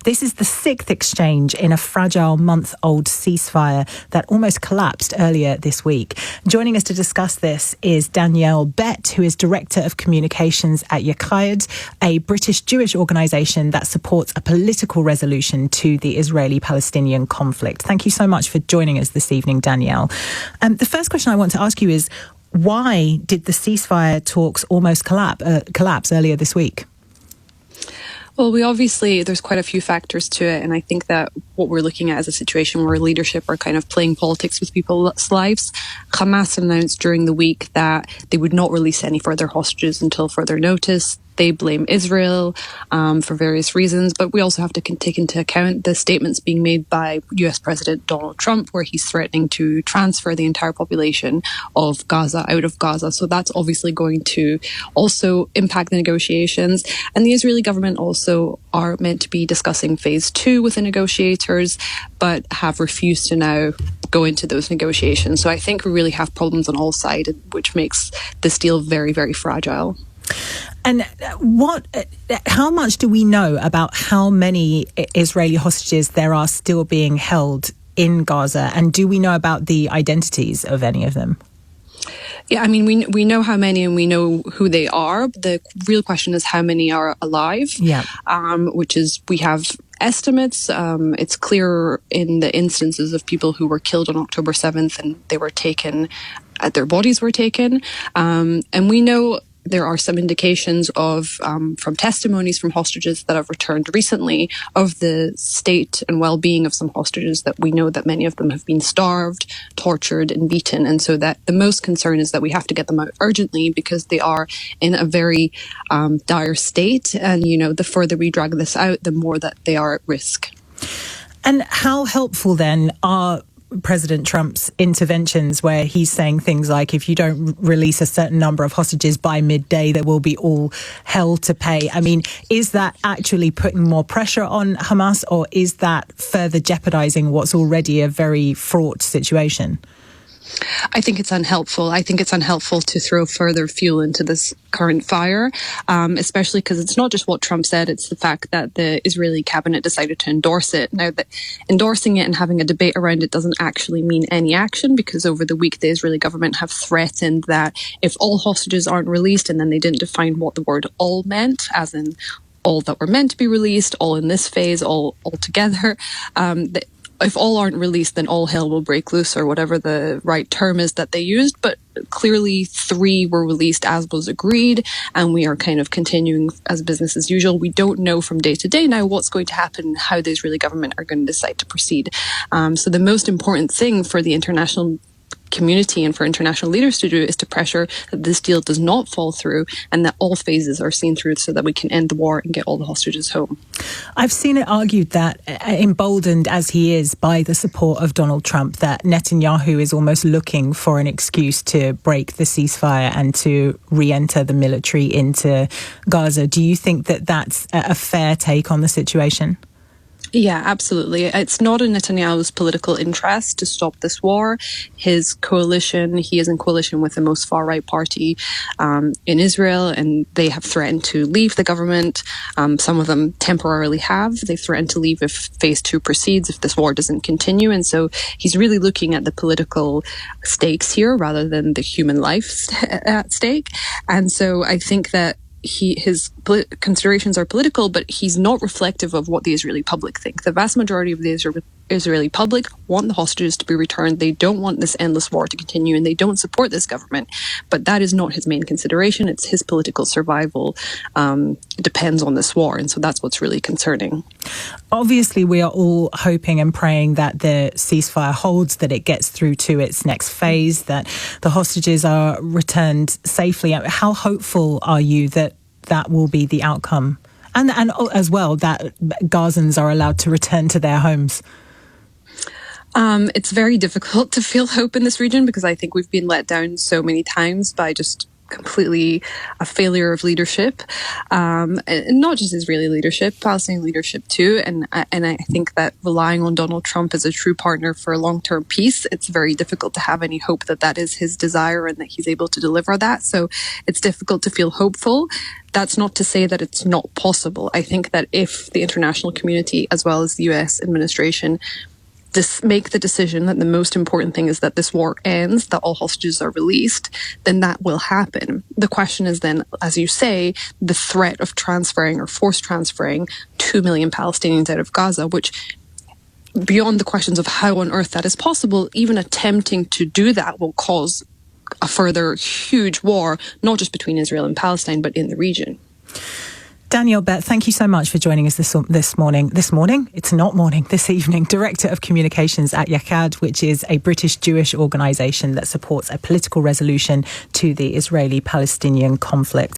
This is the sixth exchange in a fragile month-old ceasefire that almost collapsed earlier this week. Joining us to discuss this is Danielle Bett, who is Director of Communications at Yachad, a British Jewish organisation that supports a political resolution to the Israeli-Palestinian conflict. Thank you so much for joining us this evening, Danielle. The first question I want to ask you is, why did the ceasefire talks almost collapse earlier this week? Well, there's quite a few factors to it. And I think that what we're looking at is a situation where leadership are kind of playing politics with people's lives. Hamas announced during the week that they would not release any further hostages until further notice. They blame Israel for various reasons, but we also have to take into account the statements being made by US President Donald Trump, where he's threatening to transfer the entire population of Gaza out of Gaza. So that's obviously going to also impact the negotiations. And the Israeli government also are meant to be discussing phase 2 with the negotiators, but have refused to now go into those negotiations. So I think we really have problems on all sides, which makes this deal very, very fragile. And how much do we know about how many Israeli hostages there are still being held in Gaza? And do we know about the identities of any of them? Yeah, I mean, we know how many and we know who they are. The real question is how many are alive, which is we have estimates. It's clear in the instances of people who were killed on October 7th and they were taken, their bodies were taken. And we know there are some indications of, from testimonies from hostages that have returned recently, of the state and well-being of some hostages, that we know that many of them have been starved, tortured and beaten. And so that the most concern is that we have to get them out urgently because they are in a very dire state. And, the further we drag this out, the more that they are at risk. And how helpful then are President Trump's interventions, where he's saying things like, if you don't release a certain number of hostages by midday, there will be all hell to pay? I mean, is that actually putting more pressure on Hamas, or is that further jeopardizing what's already a very fraught situation? I think it's unhelpful. I think it's unhelpful to throw further fuel into this current fire, especially because it's not just what Trump said, it's the fact that the Israeli cabinet decided to endorse it. Now, that endorsing it and having a debate around it doesn't actually mean any action, because over the week the Israeli government have threatened that if all hostages aren't released, and then they didn't define what the word all meant, as in all that were meant to be released, all in this phase, all together, if all aren't released, then all hell will break loose, or whatever the right term is that they used. But clearly 3 were released as was agreed, and we are kind of continuing as business as usual. We don't know from day to day now what's going to happen, how the Israeli government are going to decide to proceed. So the most important thing for the international community and for international leaders to do is to pressure that this deal does not fall through and that all phases are seen through, so that we can end the war and get all the hostages home. I've seen it argued that, emboldened as he is by the support of Donald Trump, that Netanyahu is almost looking for an excuse to break the ceasefire and to re-enter the military into Gaza. Do you think that that's a fair take on the situation? Yeah, absolutely. It's not in Netanyahu's political interest to stop this war. His coalition, he is in coalition with the most far-right party in Israel, and they have threatened to leave the government. Some of them temporarily have. They threatened to leave if phase 2 proceeds, if this war doesn't continue. And so he's really looking at the political stakes here rather than the human life at stake. And so I think that his considerations are political, but he's not reflective of what the Israeli public think. The vast majority of the Israeli public want the hostages to be returned. They don't want this endless war to continue, and they don't support this government. But that is not his main consideration. It's his political survival depends on this war, and so that's what's really concerning. Obviously, we are all hoping and praying that the ceasefire holds, that it gets through to its next phase, that the hostages are returned safely. How hopeful are you that that will be the outcome? And as well, that Gazans are allowed to return to their homes? It's very difficult to feel hope in this region, because I think we've been let down so many times by just completely a failure of leadership, and not just Israeli leadership, Palestinian leadership too. And I think that relying on Donald Trump as a true partner for long-term peace, it's very difficult to have any hope that that is his desire and that he's able to deliver that. So it's difficult to feel hopeful. That's not to say that it's not possible. I think that if the international community, as well as the US administration, make the decision that the most important thing is that this war ends, that all hostages are released, then that will happen. The question is then, as you say, the threat of transferring or force transferring 2 million Palestinians out of Gaza, which, beyond the questions of how on earth that is possible, even attempting to do that will cause a further huge war, not just between Israel and Palestine, but in the region. Danielle Bett, thank you so much for joining us this morning. This morning? It's not morning, this evening. Director of Communications at Yachad, which is a British Jewish organisation that supports a political resolution to the Israeli-Palestinian conflict.